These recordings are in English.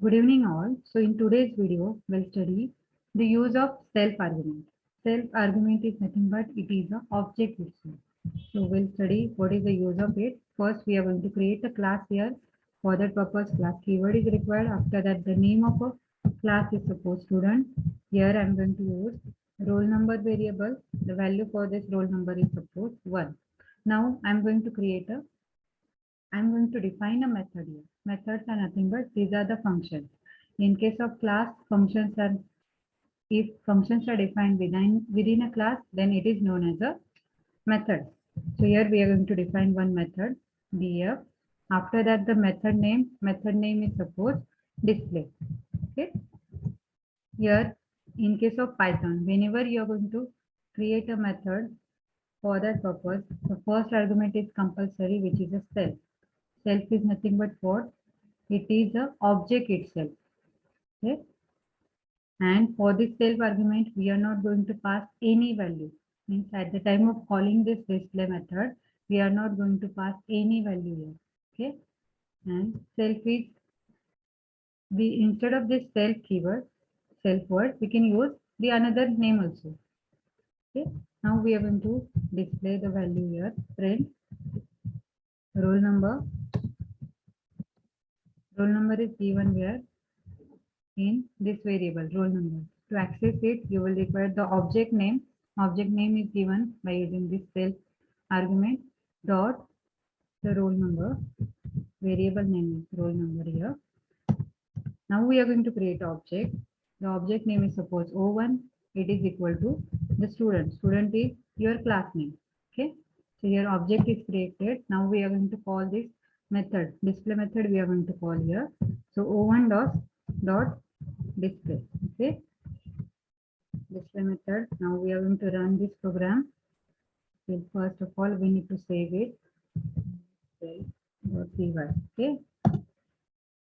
Good evening all. So in today's video, we'll study the use of self-argument. Self-argument is nothing but it is an object itself. So we'll study what is the use of it. First, we are going to create a class here. For that purpose, class keyword is required. After that, the name of a class is suppose student. Here I'm going to use roll number variable. The value for this roll number is suppose 1. Now I'm going to define a method here. Methods are nothing but these are the functions. In case of class, if functions are defined within a class, then it is known as a method. So here we are going to define one method, df. After that, the method name is suppose display. Okay. Here, in case of Python, whenever you are going to create a method for that purpose, the first argument is compulsory, which is a self. Self is nothing but what? It is a object itself. Okay. And for this self argument, we are not going to pass any value. Means at the time of calling this display method, we are not going to pass any value here. Okay. And self is instead of this self keyword, self word, we can use the another name also. Okay. Now we are going to display the value here. Print roll number. Roll number is given here in this variable roll number. To access it, you will require the object name. Object name is given by using this self argument dot the roll number. Variable name is roll number here. Now we are going to create object. The object name is suppose O1. It is equal to the student. Student is your class name. Okay. So your object is created. Now we are going to call this method. Display method we are going to call here. So O1 dot display. Okay. Display method. Now we are going to run this program. So first of all, we need to save it. Okay.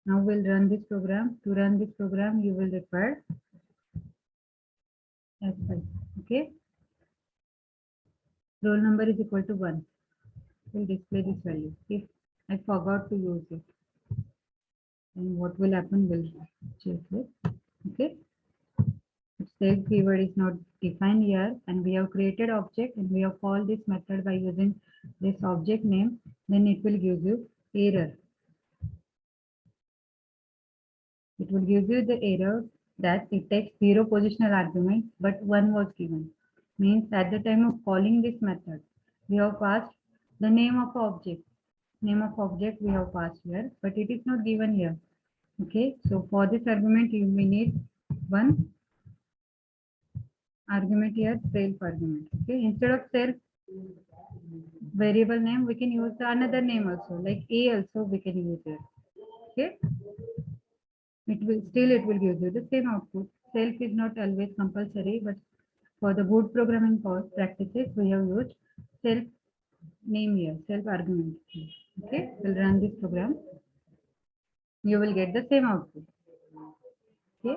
Now we'll run this program. To run this program, you will require S5. Okay. Roll number is equal to 1. We'll display this value. If I forgot to use it, then what will happen? We'll check it. Okay. Self keyword is not defined here, and we have created object and we have called this method by using this object name. Then it will give you error. It will give you the error that it takes 0 positional argument, but 1 was given. Means at the time of calling this method, we have passed the name of object. Name of object we have passed here, but it is not given here. Okay, so for this argument, we need one argument here, self argument. Okay, instead of self variable name, we can use another name also, like A also we can use it. Okay. It will give you the same output. Self is not always compulsory, but for the good programming practices, we have used self name here, self argument. Okay, we'll run this program. You will get the same output. Okay.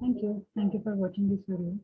Thank you. Thank you for watching this video.